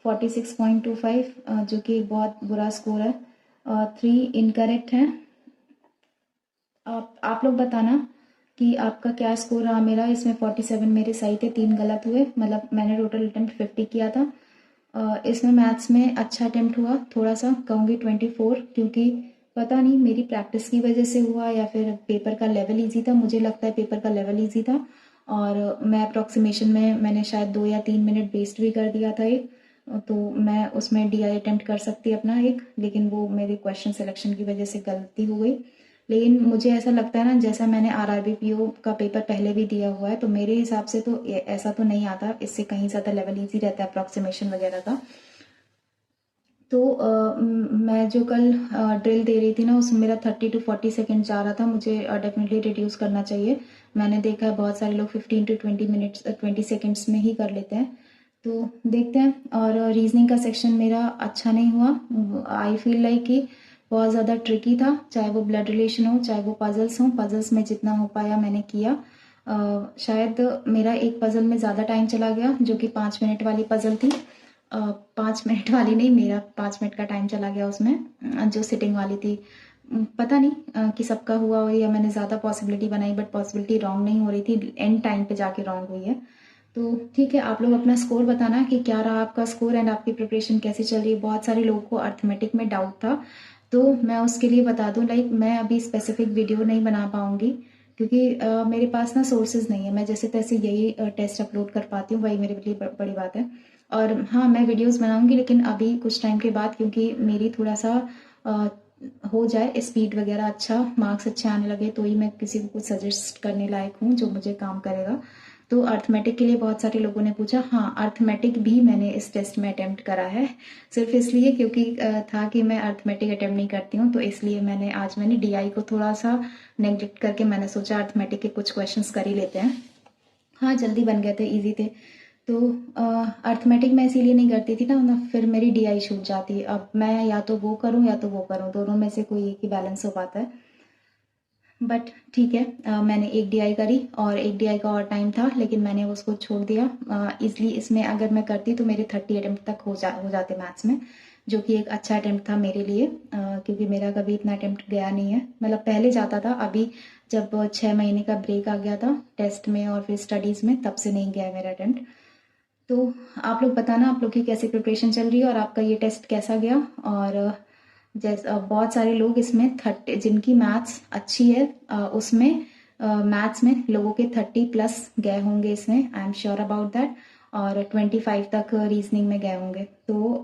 46.25 जो कि बहुत बुरा स्कोर है। 3 इनकरेक्ट हैं। आप लोग बताना कि आपका क्या स्कोर रहा। मेरा इसमें 47 मेरे सही थे, 3 गलत हुए, मतलब मैंने टोटल अटेम्प्ट 50 किया था। इसमें मैथ्स में अच्छा अटेम्प्ट हुआ, थोड़ा सा कहूँगी 24, क्योंकि पता नहीं मेरी प्रैक्टिस की वजह से हुआ या फिर पेपर का लेवल इजी था। मुझे लगता है पेपर का लेवल इजी था, और मैं अप्रॉक्सीमेशन में मैंने शायद 2 या 3 मिनट वेस्ट भी कर दिया था एक, तो मैं उसमें DI अटेम्प्ट कर सकती अपना एक, लेकिन वो मेरे क्वेश्चन सिलेक्शन की वजह से गलती हो गई। लेकिन मुझे ऐसा लगता है ना, जैसा मैंने RRB PO का पेपर पहले भी दिया हुआ है, तो मेरे हिसाब से तो ऐसा तो नहीं आता, इससे कहीं ज़्यादा लेवल इजी रहता है अप्रॉक्सीमेशन वगैरह का। तो मैं जो कल ड्रिल दे रही थी ना, उसमें मेरा 30 to 40 सेकेंड जा रहा था, मुझे डेफिनेटली रिड्यूस करना चाहिए। मैंने देखा है बहुत सारे लोग 15 to 20 मिनट्स 20 सेकेंड्स में ही कर लेते हैं, तो देखते हैं। और रीजनिंग का सेक्शन मेरा अच्छा नहीं हुआ, आई फील लाइक कि बहुत ज़्यादा ट्रिकी था, चाहे वो ब्लड रिलेशन हो चाहे वो पजल्स हो। पजल्स में जितना हो पाया मैंने किया। शायद मेरा एक पजल में ज़्यादा टाइम चला गया, जो कि 5 मिनट वाली पजल थी। 5 मिनट वाली नहीं, मेरा 5 मिनट का टाइम चला गया उसमें, जो सिटिंग वाली थी। पता नहीं कि सबका हुआ हो या मैंने ज़्यादा पॉसिबिलिटी बनाई, बट पॉसिबिलिटी रॉन्ग नहीं हो रही थी, एंड टाइम पे जाके रॉन्ग हुई है। तो ठीक है, आप लोग अपना स्कोर बताना कि क्या रहा आपका स्कोर एंड आपकी प्रिपरेशन कैसी चल रही है। बहुत सारे लोगों को अर्थमेटिक में डाउट था, तो मैं उसके लिए बता दूं, लाइक मैं अभी स्पेसिफिक वीडियो नहीं बना पाऊंगी, क्योंकि मेरे पास ना सोर्सेज नहीं है। मैं जैसे तैसे यही टेस्ट अपलोड कर पाती हूँ, वही मेरे लिए बड़ी बात है। और हाँ, मैं वीडियोस बनाऊंगी, लेकिन अभी कुछ टाइम के बाद, क्योंकि मेरी थोड़ा सा हो जाए स्पीड वगैरह, अच्छा मार्क्स अच्छे आने लगे, तो ही मैं किसी को कुछ सजेस्ट करने लायक हूँ जो मुझे काम करेगा। तो अर्थमेटिक के लिए बहुत सारे लोगों ने पूछा। हाँ, अर्थमेटिक भी मैंने इस टेस्ट में अटेम्प्ट करा है, सिर्फ इसलिए क्योंकि था कि मैं अर्थमेटिक अटेम्प्ट नहीं करती हूँ, तो इसलिए मैंने DI को थोड़ा सा नेग्लेक्ट करके मैंने सोचा अर्थमेटिक के कुछ क्वेश्चंस कर ही लेते हैं। हाँ, जल्दी बन गए थे, ईजी थे। तो अर्थमेटिक मैं इसीलिए नहीं करती थी ना, फिर मेरी DI छूट जाती। अब मैं या तो वो करूँ या तो वो करूँ, दोनों में से कोई एक ही बैलेंस हो पाता है। बट ठीक है, मैंने एक DI करी और एक DI का और टाइम था, लेकिन मैंने उसको छोड़ दिया। इसलिए इसमें अगर मैं करती तो मेरे 30 अटेम्प्ट तक हो जाते मैथ्स में, जो कि एक अच्छा अटेम्प्ट था मेरे लिए, क्योंकि मेरा कभी इतना अटेम्प्ट गया नहीं है। मतलब पहले जाता था, अभी जब 6 महीने का ब्रेक आ गया था टेस्ट में और फिर स्टडीज़ में, तब से नहीं गया है मेरा अटेम्प्ट। तो आप लोग बताना आप लोग की कैसी प्रिपरेशन चल रही है और आपका ये टेस्ट कैसा गया। और जैसे बहुत सारे लोग इसमें 30, जिनकी मैथ्स अच्छी है, उसमें मैथ्स में लोगों के 30+ गए होंगे इसमें, I am sure about that. और 25 तक रीजनिंग में गए होंगे। तो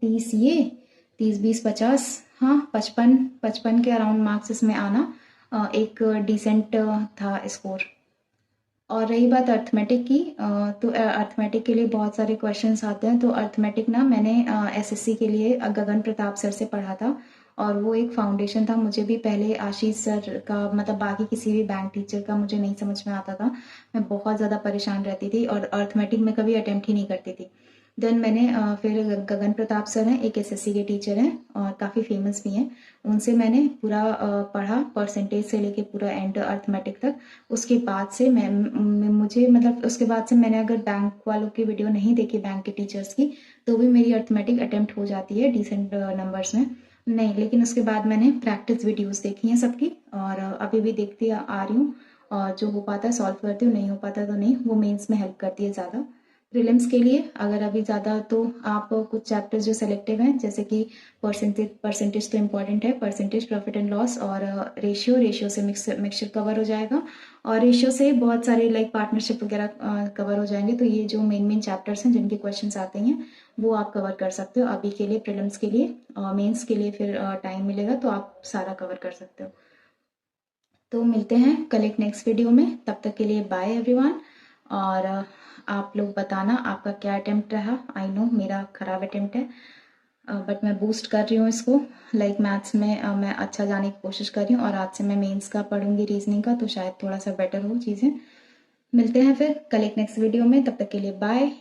30 ये 30 20 50, हाँ 55 के अराउंड मार्क्स इसमें आना एक डिसेंट था स्कोर। और रही बात अर्थमेटिक की, तो अर्थमेटिक के लिए बहुत सारे क्वेश्चंस आते हैं। तो अर्थमेटिक ना मैंने SSC के लिए गगन प्रताप सर से पढ़ा था, और वो एक फाउंडेशन था। मुझे भी पहले आशीष सर का, मतलब बाकी किसी भी बैंक टीचर का मुझे नहीं समझ में आता था, मैं बहुत ज़्यादा परेशान रहती थी और अर्थमेटिक में कभी अटेम्प्ट ही नहीं करती थी। देन मैंने फिर गगन प्रताप सर हैं, एक SSC के टीचर हैं और काफ़ी फेमस भी हैं, उनसे मैंने पूरा पढ़ा, परसेंटेज से लेके पूरा एंड अर्थमेटिक तक। उसके बाद से मुझे मतलब उसके बाद से मैंने अगर बैंक वालों की वीडियो नहीं देखी, बैंक के टीचर्स की, तो भी मेरी अर्थमेटिक अटेम्प्ट हो जाती है डिसेंट नंबर्स में। नहीं, लेकिन उसके बाद मैंने प्रैक्टिस वीडियोस देखी हैं सबकी, और अभी भी देखती आ रही हूँ, और जो हो पाता है सॉल्व करती हूँ, नहीं हो पाता तो नहीं। वो मेंस में हेल्प करती है ज़्यादा प्रीलिम्स के लिए अगर अभी ज़्यादा तो आप कुछ चैप्टर्स जो सेलेक्टिव हैं जैसे कि परसेंटेज तो इम्पॉर्टेंट है, परसेंटेज, प्रॉफिट एंड लॉस और रेशियो से मिक्सचर कवर हो जाएगा और रेशियो से बहुत सारे लाइक पार्टनरशिप वगैरह कवर हो जाएंगे। तो ये जो मेन चैप्टर्स हैं जिनके क्वेश्चंस आते हैं वो आप कवर कर सकते हो अभी के लिए। प्रीलिम्स के लिए, मेंस के लिए फिर टाइम मिलेगा तो आप सारा कवर कर सकते हो। तो मिलते हैं कल एक नेक्स्ट वीडियो में, तब तक के लिए बाय एवरीवन। और आप लोग बताना आपका क्या अटेम्प्ट रहा। आई नो मेरा खराब अटेम्प्ट है बट मैं बूस्ट कर रही हूँ इसको। लाइक मैथ्स में मैं अच्छा जाने की कोशिश कर रही हूँ और आज से मैं मेंस का पढ़ूंगी, रीजनिंग का, तो शायद थोड़ा सा बेटर हो चीज़ें। मिलते हैं फिर कल एक नेक्स्ट वीडियो में, तब तक के लिए बाय।